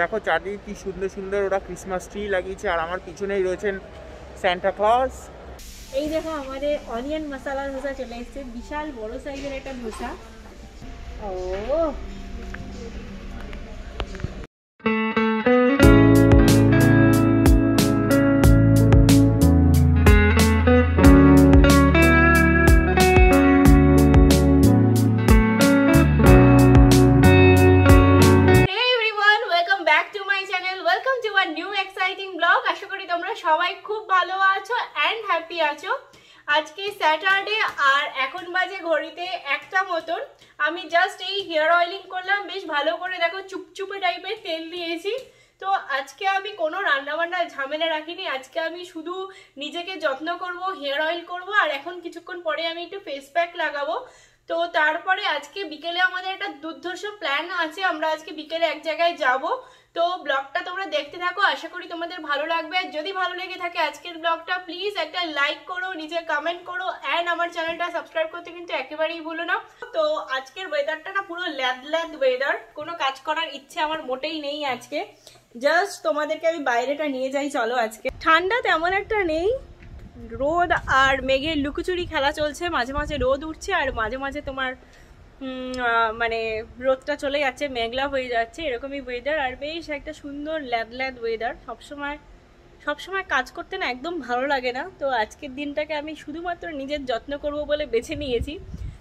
দেখো চারদিকে কি সুন্দর সুন্দর ওরা ক্রিসমাস ট্রি লাগিয়েছে, আর আমার পিছনেই রয়েছেন সান্টা ক্লজ। এই দেখো আমাদের অনিয়ন মশলা ধোসা চলে এসেছে, বিশাল বড় সাইজের একটা ধোসা। ও সবাই খুব ভালো আছো এন্ড হ্যাপি আছো। আজকে স্যাটারডে আর এখন বাজে ঘড়িতে 1টা মতন। আমি জাস্ট এই হেয়ার অয়েলিং করলাম বেশ ভালো করে, দেখো চুপচুপে টাইপের তেল দিয়েছি। তো আজকে আমি কোনো রান্নাবান্নার ঝামেলা রাখিনি, আজকে আমি শুধু নিজেকে যত্ন করব, হেয়ার অয়েল করব, আর এখন কিছুক্ষণ পরে আমি একটু ফেস প্যাক লাগাবো। তো তারপরে আজকে বিকেলে আমাদের একটা দুর্ধর্ষ প্ল্যান আছে, আমরা আজকে বিকেলে এক জায়গায় যাব। তো ব্লগটা তোমরা দেখতে থাকো, আশা করি তোমাদের ভালো লাগবে। যদি ভালো লেগে থাকে আজকের ব্লগটা প্লিজ একটা লাইক করো, নিচে কমেন্ট করো, অ্যান্ড আমার চ্যানেলটা সাবস্ক্রাইব করতে কিন্তু একেবারেই ভুলো না। তো আজকের ওয়েদারটা না পুরো ল্যাদ ওয়েদার, কোনো কাজ করার ইচ্ছে আমার মোটেই নেই আজকে। জাস্ট তোমাদেরকে আমি বাইরেটা নিয়ে যাই, চলো। আজকে ঠান্ডা তেমন একটা নেই, রোদ আর মেঘের লুকোচুরি খেলা চলছে, মাঝে মাঝে রোদ উঠছে আর মাঝে মাঝে তোমার মানে রোদটা চলে যাচ্ছে, মেঘলা হয়ে যাচ্ছে, এরকমই ওয়েদার। আর বেশ একটা সুন্দর ল্যাদ ওয়েদার। সবসময় কাজ করতে না একদম ভালো লাগে না। তো আজকের দিনটাকে আমি শুধুমাত্র নিজের যত্ন করব বলে বেছে নিয়েছি।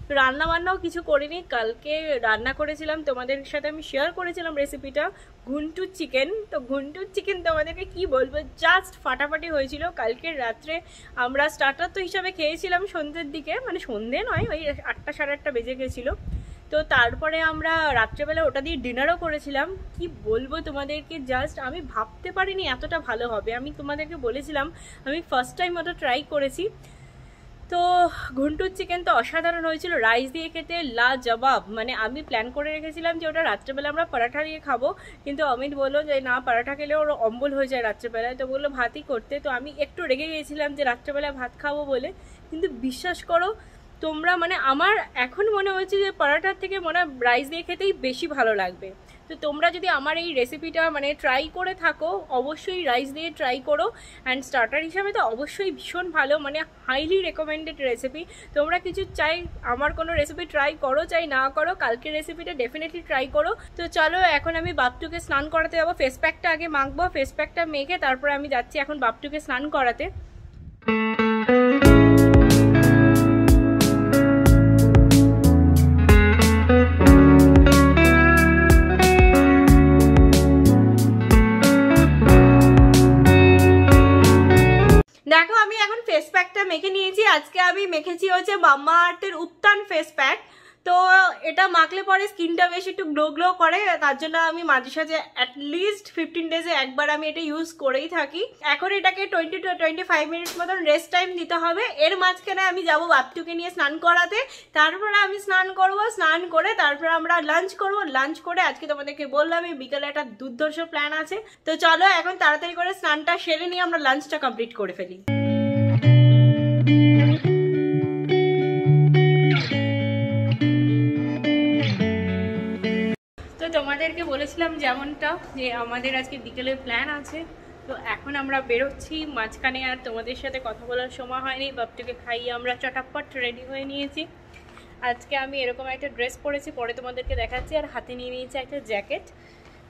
তো রান্না বান্নাও কিছু করিনি, কালকে রান্না করেছিলাম, তোমাদের সাথে আমি শেয়ার করেছিলাম রেসিপিটা, ঘুন্টুর চিকেন। তো ঘুন্টুর চিকেন তোমাদেরকে কি বলবো, জাস্ট ফাটাফাটি হয়েছিল। কালকের রাত্রে আমরা স্টার্টার তো হিসাবে খেয়েছিলাম সন্ধ্যের দিকে, মানে সন্ধ্যে নয়, ওই 8টা সাড়ে 8টা বেজে গেছিলো। তো তারপরে আমরা রাত্রেবেলা ওটা দিয়ে ডিনারও করেছিলাম। কি বলবো তোমাদেরকে, জাস্ট আমি ভাবতে পারিনি এতটা ভালো হবে। আমি তোমাদেরকে বলেছিলাম আমি ফার্স্ট টাইম ওটা ট্রাই করেছি। তো ঘুন্টুর চিকেন তো অসাধারণ হয়েছিল, রাইস দিয়ে খেতে লাজবাব। মানে আমি প্ল্যান করে রেখেছিলাম যে ওটা রাত্রেবেলা আমরা পরাঠা দিয়ে খাবো, কিন্তু অমিত বললো যে না, পরাঠা খেলে ওর অম্বল হয়ে যায় রাত্রেবেলায়, তো বললো ভাতই করতে। তো আমি একটু রেগে গিয়েছিলাম যে রাত্রেবেলায় ভাত খাবো বলে, কিন্তু বিশ্বাস করো তোমরা, মানে আমার এখন মনে হচ্ছে যে পরাঠার থেকে মনে হয় রাইস দিয়ে খেতেই বেশি ভালো লাগবে। তো তোমরা যদি আমার এই রেসিপিটা মানে ট্রাই করে থাকো, অবশ্যই রাইস দিয়ে ট্রাই করো। অ্যান্ড স্টার্টার হিসাবে তো অবশ্যই ভীষণ ভালো, মানে হাইলি রেকমেন্ডেড রেসিপি। তোমরা কিছু চাই আমার কোনো রেসিপি ট্রাই করো চাই না করো, কালকের রেসিপিটা ডেফিনেটলি ট্রাই করো। তো চলো এখন আমি বাপটুকে স্নান করাতে যাবো। ফেস প্যাকটা আগে মাখবো, ফেস প্যাকটা মেখে তারপরে আমি যাচ্ছি এখন বাপটুকে স্নান করাতে। দেখো আমি এখন ফেস প্যাকটা মেখে নিয়েছি। আজকে আমি মেখেছি হচ্ছে মাম্মা আর্থের উত্তান ফেস প্যাক। তো এটা মাখলে পরে স্কিনটা বেশ একটু গ্লো করে, তার জন্য আমি মাঝে সাঝে অ্যাটলিস্ট 15 ডেজে একবার আমি এটা ইউজ করেই থাকি। এখন এটাকে 20 to 25 মিনিটস মতন রেস্ট টাইম দিতে হবে। এর মাঝখানে আমি যাবো বাপটুকে নিয়ে স্নান করাতে, তারপরে আমি স্নান করব, স্নান করে তারপরে আমরা লাঞ্চ করব। লাঞ্চ করে আজকে তোমাদেরকে বললাম এই বিকেলে একটা দুর্ধর্ষ প্ল্যান আছে। তো চলো এখন তাড়াতাড়ি করে স্নানটা সেরে নিয়ে আমরা লাঞ্চটা কমপ্লিট করে ফেলি। তোমাদেরকে বলেছিলাম যেমনটা যে আমাদের আজকে বিকেলের প্ল্যান আছে। তো এখন আমরা বেরোচ্ছি, মাঝখানে আর তোমাদের সাথে কথা বলার সময় হয়নি। বাপটুকে খাইয়ে আমরা চটাপট রেডি হয়ে নিয়েছি। আজকে আমি এরকম একটা ড্রেস পরেছি, পরে তোমাদেরকে দেখাচ্ছি। আর হাতে নিয়ে নিয়েছি একটা জ্যাকেট,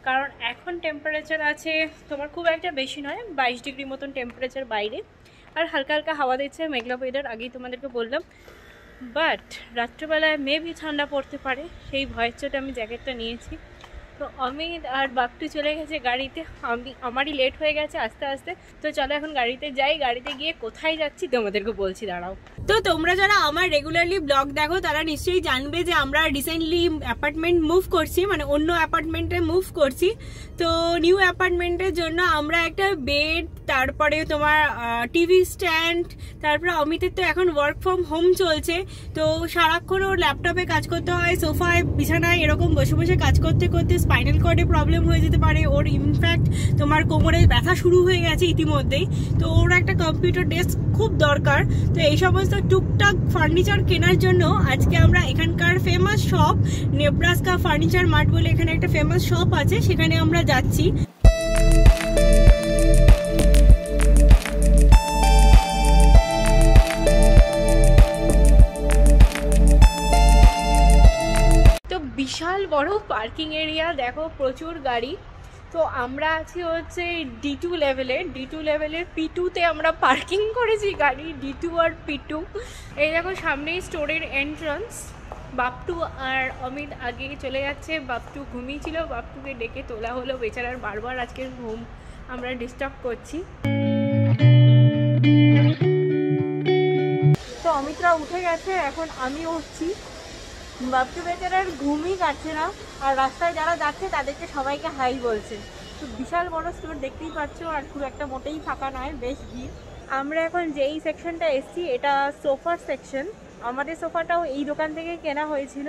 কারণ এখন টেম্পারেচার আছে তোমার খুব একটা বেশি নয়, 22 ডিগ্রি মতন টেম্পারেচার বাইরে, আর হালকা হালকা হাওয়া দিচ্ছে, মেঘলা ওয়েদার, আগেই তোমাদেরকে বললাম। বাট রাত্রেবেলায় মেবি ঠান্ডা পড়তে পারে, সেই ভয়ের চোটে আমি জ্যাকেটটা নিয়েছি। তো অমিত আর বাপটু চলে গেছে গাড়িতে, আমারই লেট হয়ে গেছে আস্তে আস্তে। তো চলো এখন গাড়িতে যাই, গাড়িতে গিয়ে কোথায় যাচ্ছি তোমাদেরকে বলছি, দাঁড়াও। তো তোমরা যারা আমার রেগুলারলি ব্লগ দেখো তারা নিশ্চয়ই জানবে যে আমরা রিসেন্টলি অ্যাপার্টমেন্ট মুভ করছি, মানে অন্য অ্যাপার্টমেন্টে মুভ করছি। তো নিউ অ্যাপার্টমেন্টের জন্য আমরা একটা বেড, তারপরে তোমার টিভি স্ট্যান্ড, তারপরে অমিতের তো এখন ওয়ার্ক ফ্রম হোম চলছে, তো সারাক্ষণ ওর ল্যাপটপে কাজ করতে হয়, সোফায় বিছানায় এরকম বসে বসে কাজ করতে করতে স্পাইনাল কর্ডে প্রবলেম হয়ে যেতে পারে, ওর ইনফ্যাক্ট তোমার কোমরে ব্যথা শুরু হয়ে গেছে ইতিমধ্যেই, তো ওর একটা কম্পিউটার ডেস্ক খুব দরকার। তো এই সমস্ত টুকটাক ফার্নিচার কেনার জন্য আজকে আমরা এখানকার famous shop Nebraska furniture mart বলে এখানে একটা ফেমাস শপ আছে, সেখানে আমরা যাচ্ছি। বিশাল বড় পার্কিং এরিয়া, দেখো প্রচুর গাড়ি। তো আমরা আছি হচ্ছে D2 লেভেলে, D2 লেভেলের P2তে আমরা পার্কিং করেছি গাড়ি, D2 আর P2। এই দেখো সামনেই স্টোরের এন্ট্রান্স। বাপটু আর অমিত আগে চলে যাচ্ছে, বাপটু ঘুমিয়েছিল, বাপটুকে ডেকে তোলা হলো, বেচারার বারবার আজকের ঘুম আমরা ডিস্টার্ব করছি। তো অমিতরা উঠে গেছে, এখন আমি উঠছি। বাপটু বেচারার ঘুমই কাটছে না, আর রাস্তায় যারা যাচ্ছে তাদেরকে সবাইকে হাই বলছে। তো বিশাল বড় স্টোর দেখতেই পাচ্ছ, আর খুব একটা মোটেই ফাঁকা নয়, বেশ ভিড়। আমরা এখন যেই সেকশনটা এসছি এটা সোফার সেকশন, আমাদের সোফাটাও এই দোকান থেকে কেনা হয়েছিল।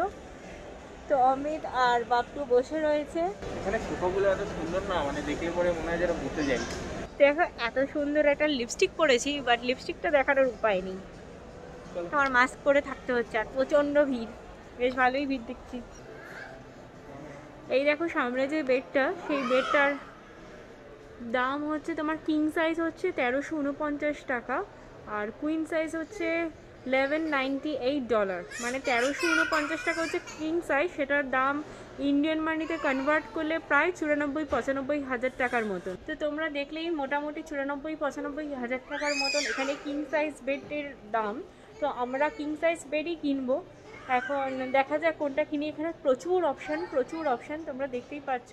তো অমিত আর বাপটু বসে রয়েছে। এখানে সোফাগুলো এত সুন্দর না, মানে দেখলে পরে মনে হয় যেন বসে যাই। দেখো এত সুন্দর একটা লিপস্টিক পরেছি, বাট লিপস্টিকটা দেখানোর উপায় নেই, আমার মাস্ক পরে থাকতে হচ্ছে, আর প্রচণ্ড ভিড়, বেশ ভালোই ভিড় দেখছি। এই দেখো সামনে যে বেডটা, সেই বেডটার দাম হচ্ছে তোমার কিং সাইজ হচ্ছে 1349 টাকা, আর কুইন সাইজ হচ্ছে $1198, মানে 1349 টাকা হচ্ছে কিং সাইজ, সেটার দাম ইন্ডিয়ান মানিতে কনভার্ট করলে প্রায় 94-95 হাজার টাকার মতন। তো তোমরা দেখলেই মোটামুটি 94-95 হাজার টাকার মতন এখানে কিং সাইজ বেডের দাম। তো আমরা কিং সাইজ বেডই কিনবো, এখন দেখা যাক কোনটা কিনি। এখানে প্রচুর অপশান তোমরা দেখতেই পাচ্ছ।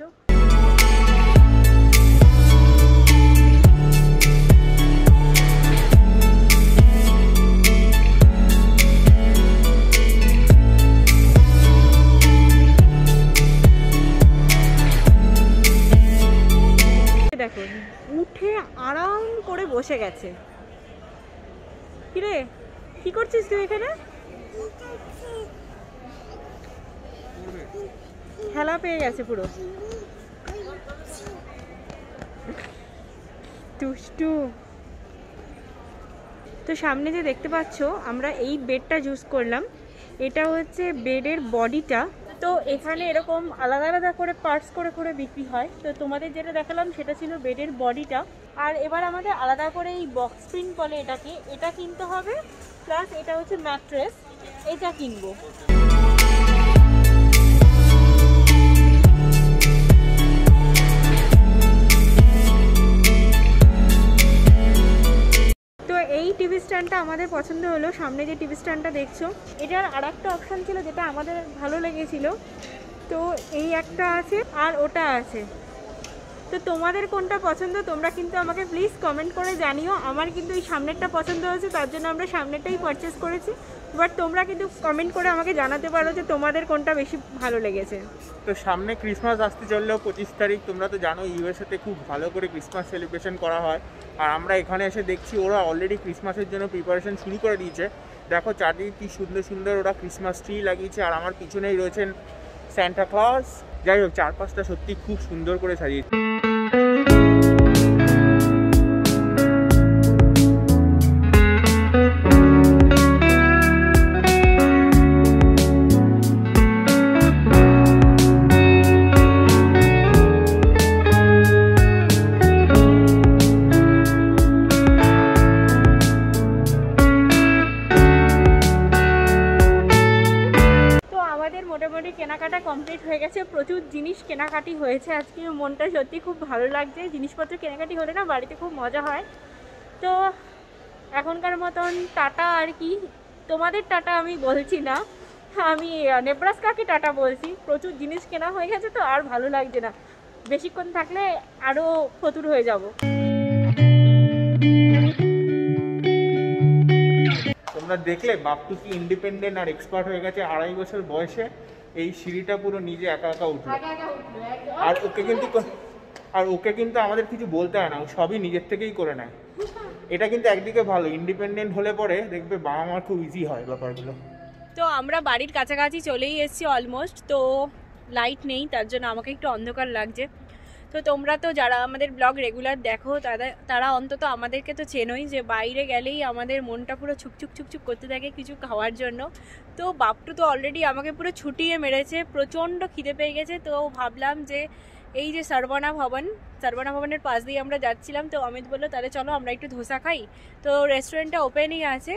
দেখো উঠে আরাম করে বসে গেছে। কিরে কি করছিস তুই এখানে? খেলা পেয়ে গেছে পুরো দুষ্টু। তো সামনে যে দেখতে পাচ্ছ আমরা এই বেডটা চুজ করলাম, এটা হচ্ছে বেডের বডিটা। তো এখানে এরকম আলাদা আলাদা করে পার্টস করে করে বিক্রি হয়। তো তোমাদের যেটা দেখালাম সেটা ছিল বেডের বডিটা, আর এবার আমাদের আলাদা করে এই বক্স স্প্রিং বলে এটাকে, এটা কিনতে হবে, প্লাস এটা হচ্ছে ম্যাট্রেস, এটা কিনবো। এই টিভি স্ট্যান্ডটা আমাদের পছন্দ হলো, সামনে যে টিভি স্ট্যান্ডটা দেখছো এটার আর একটা অপশান ছিল যেটা আমাদের ভালো লেগেছিল। তো এই একটা আছে আর ওটা আছে, তো তোমাদের কোনটা পছন্দ তোমরা কিন্তু আমাকে প্লিজ কমেন্ট করে জানিও। আমার কিন্তু এই সামনেরটা পছন্দ হয়েছে, তার জন্য আমরা সামনেরটাই পারচেস করেছি, বাট তোমরা কিন্তু কমেন্ট করে আমাকে জানাতে পারো যে তোমাদের কোনটা বেশি ভালো লেগেছে। তো সামনে ক্রিসমাস আসতে চললেও 25 তারিখ, তোমরা তো জানো ইউএসএতে খুব ভালো করে ক্রিসমাস সেলিব্রেশন করা হয়, আর আমরা এখানে এসে দেখছি ওরা অলরেডি ক্রিসমাসের জন্য প্রিপারেশন শুরু করে দিয়েছে। দেখো চারদিকে কি সুন্দর সুন্দর ওরা ক্রিসমাস ট্রি লাগিয়েছে, আর আমার পিছনেই রয়েছেন সান্টা ক্লজ। যাই হোক চারপাশটা সত্যি খুব সুন্দর করে সাজিয়েছে। মোটামুটি কেনাকাটা কমপ্লিট হয়ে গেছে, প্রচুর জিনিস কেনাকাটি হয়েছে আজকে, মনটা সত্যি খুব ভালো লাগছে। জিনিসপত্র কেনাকাটি হলে না বাড়িতে খুব মজা হয়। তো এখনকার মতন টাটা, আর কি তোমাদের টাটা আমি বলছি না, আমি নেব্রাস্কাকে টাটা বলছি। প্রচুর জিনিস কেনা হয়ে গেছে তো আর ভালো লাগছে না, বেশিক্ষণ থাকলে আরও ফতুর হয়ে যাব। তোমরা দেখলে বাপটু কি ইন্ডিপেন্ডেন্ট আর এক্সপার্ট হয়ে গেছে, 2.5 বছর বয়সে এই সিঁড়িটা পুরো নিজে একা একা উঠলো। আর ওকে কিন্তু আমাদের কিছু বলতে হয় না, ও সবই নিজের থেকেই করে নেয়। এটা কিন্তু একদিকে ভালো, ইন্ডিপেন্ডেন্ট হলে পরে দেখবে বাবা মার খুব ইজি হয় ব্যাপারগুলো। তো আমরা বাড়ির কাছাকাছি চলেই এসেছি অলমোস্ট। তো লাইট নেই, তার জন্য আমাকে একটু অন্ধকার লাগছে। তো তোমরা তো যারা আমাদের ব্লগ রেগুলার দেখো তারা অন্তত আমাদেরকে তো চেনোই, যে বাইরে গেলেই আমাদের মনটা পুরো ছুকছুক ছুকছুক করতে থাকে কিছু খাওয়ার জন্য। তো বাপটু তো অলরেডি আমাকে পুরো ছুটিয়ে মেরেছে, প্রচণ্ড খিদে পেয়ে গেছে। তো ভাবলাম যে এই যে সর্বনা ভবনের পাশ দিয়ে আমরা যাচ্ছিলাম, তো অমিত বললো তাহলে চলো আমরা একটু ধোসা খাই। তো রেস্টুরেন্টটা ওপেনই আছে,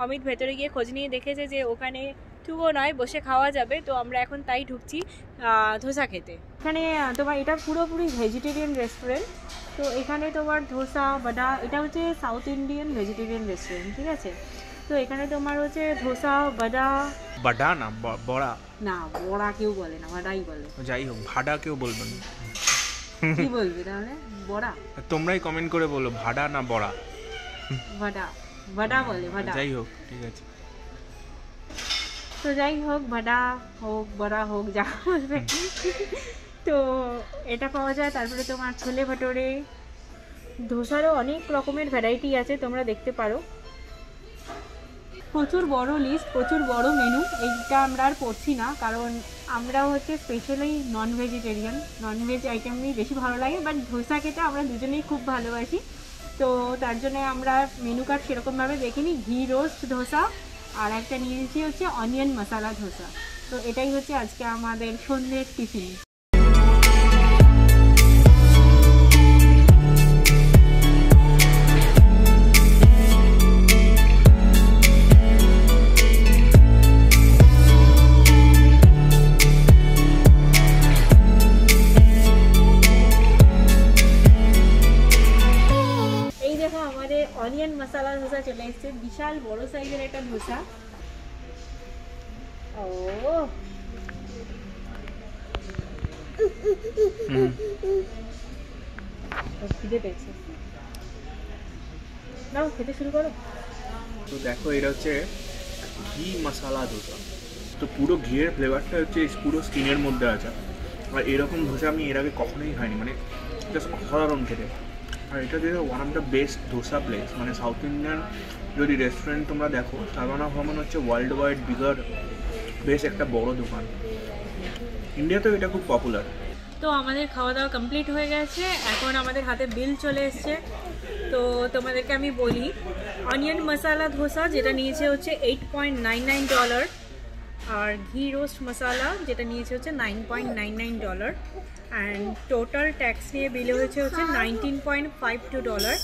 অমিত ভেতরে গিয়ে খোঁজ নিয়ে দেখেছে যে ওখানে টুকো নয়, বসে খাওয়া যাবে। তো আমরা এখন তাই ঢুকছি ধোসা খেতে। এখানে তোমার এটা পুরোপুরি ভেজিটেরিয়ান রেস্টুরেন্ট। তো এখানে তোমার ধোসা বড়া, এটা হচ্ছে সাউথ ইন্ডিয়ান ভেজিটেরিয়ান রেস্টুরেন্ট, ঠিক আছে। তো এখানে তোমার হচ্ছে ধোসা বড়া, বাডা না বড়া, না বড়া কেউ বলে না, বড়াই বলে। যাই হোক, ভাডা কেউ বলবেন না। কি বলবি তাহলে? বড়া? তোমরাই কমেন্ট করে বলো ভাডা না বড়া। বড়া, বড়া বলে, বড়া। যাই হোক, ঠিক আছে। তো যাই হোক, বড়া হোক বড়া হোক যা বলবে। তো এটা পাওয়া যায়। তারপরে তোমার ছোলে ভাটোরে, ধোসারও অনেক রকমের ভ্যারাইটি আছে, তোমরা দেখতে পারো। প্রচুর বড় লিস্ট, প্রচুর বড় মেনু। এইটা আমরা আর পড়ছি না, কারণ আমরা হচ্ছে স্পেশালি ননভেজ আইটেম নিয়ে বেশি ভালো লাগে। বাট ধোসা খেতে আমরা দুজনেই খুব ভালোবাসি। তো তার জন্য আমরা মেনু কার্ড সেরকমভাবে দেখিনি। ঘি রোস্ট ধোসা আর একটা নিয়েছি হচ্ছে অনিয়ন মশলা ধোসা। তো এটাই হচ্ছে আজকে আমাদের সন্ধ্যের টিফিন। অনিয়ন মশলা ধোসা চলে এসেছে, বিশাল বড় সাইজের একটা ধোসা। ও খিদে পেয়েছে, নাও খেতে শুরু করো। তো দেখো, এটা হচ্ছে ঘি মশলা ধোসা। তো পুরো ঘিয়ের ফ্লেভারটা হচ্ছে পুরো স্কিনের মধ্যে আছে। আর এরকম ধোসা আমি এর আগে কখনোই খাইনি, মানে জাস্ট অসাধারণ খেতে। আর এটা যে one of the best dosa place, মানে সাউথ ইন্ডিয়ান যদি রেস্টুরেন্ট তোমরা দেখো, সর্বনা ভবন হচ্ছে ওয়ার্ল্ড ওয়াইড বিগার বেশ একটা বড় দোকান। ইন্ডিয়াতেও এটা খুব পপুলার। তো আমাদের খাওয়া দাওয়া কমপ্লিট হয়ে গেছে, এখন আমাদের হাতে বিল চলে এসছে। তো তোমাদেরকে আমি বলি, অনিয়ন মশলা ধোসা যেটা নিয়েছে হচ্ছে $8.99, আর ঘি রোস্ট মশলা যেটা নিয়েছে হচ্ছে $9.99, অ্যান্ড টোটাল ট্যাক্স নিয়ে বিল হয়েছে হচ্ছে $19.52।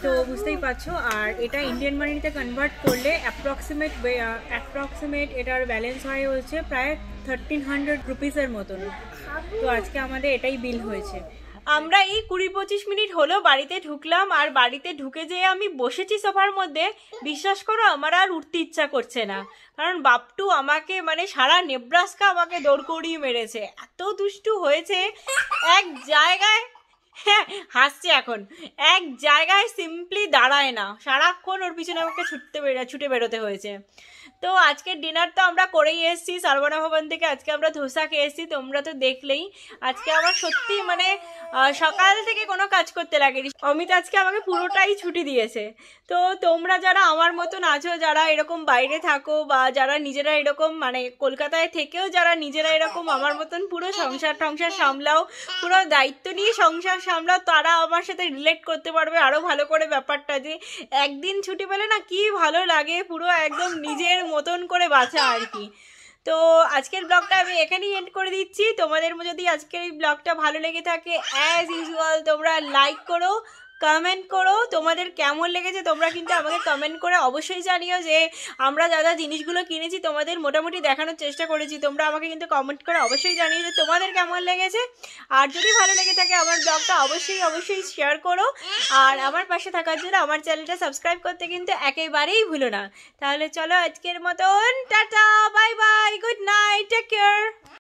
তো বুঝতেই পারছো। আর এটা ইন্ডিয়ান মানিতে কনভার্ট করলে অ্যাপ্রক্সিমেট এটার ব্যালেন্স হয় হচ্ছে প্রায় 1300 রুপিসের মতন। তো আজকে আমাদের এটাই বিল হয়েছে। আমরা এই 20-25 মিনিট হলো বাড়িতে ঢুকলাম, আর বাড়িতে ঢুকে যেয়ে আমি বসেছি সোফার মধ্যে, বিশ্বাস করো আমার আর উঠতে ইচ্ছা করছে না। কারণ বাপটু আমাকে মানে সারা নেব্রাস্কা আমাকে দৌড় করিয়ে মেরেছে, এত দুষ্টু হয়েছে। এক জায়গায়, হ্যাঁ হাসছে এখন, এক জায়গায় সিম্পলি দাঁড়ায় না, সারাক্ষণ ওর পিছনে আমাকে ছুটে বেরোতে হয়েছে। তো আজকের ডিনার তো আমরা করেই এসেছি সর্বনা ভবন থেকে। আজকে আমরা ধোসা খেয়ে এসেছি, তোমরা তো দেখলেই। আজকে আমার সত্যি মানে সকাল থেকে কোনো কাজ করতে লাগেনি। অমিত আজকে আমাকে পুরোটাই ছুটি দিয়েছে। তো তোমরা যারা আমার মতন আছো, যারা এরকম বাইরে থাকো, বা যারা নিজেরা এরকম মানে কলকাতায় থেকেও যারা নিজেরা এরকম আমার মতন পুরো সংসার সামলাও, পুরো দায়িত্ব নিয়ে সংসার সামলাও, তারা আমার সাথে রিলেট করতে পারবে আরও ভালো করে ব্যাপারটা, যে একদিন ছুটি পেলে না কি ভালো লাগে, পুরো একদম নিজের মতন করে বাঁচা আর কি। তো আজকের ব্লগটা আমি এখানেই এন্ড করে দিচ্ছি। তোমাদের যদি আজকের এই ব্লগটা ভালো লেগে থাকে, অ্যাজ ইউজুয়াল তোমরা লাইক করো, কমেন্ট করো তোমাদের কেমন লেগেছে। তোমরা কিন্তু আমাকে কমেন্ট করে অবশ্যই জানিও যে আমরা যা জিনিসগুলো কিনেছি তোমাদের মোটামুটি দেখানোর চেষ্টা করেছি। তোমরা আমাকে কিন্তু কমেন্ট করে অবশ্যই জানিও যে তোমাদের কেমন লেগেছে। আর যদি ভালো লেগে থাকে আমার ব্লগটা অবশ্যই শেয়ার করো, আর আমার পাশে থাকার জন্য আমার চ্যানেলটা সাবস্ক্রাইব করতে কিন্তু একেবারেই ভুলো না। তাহলে চলো আজকের মতন tata, bye bye, good night, take care.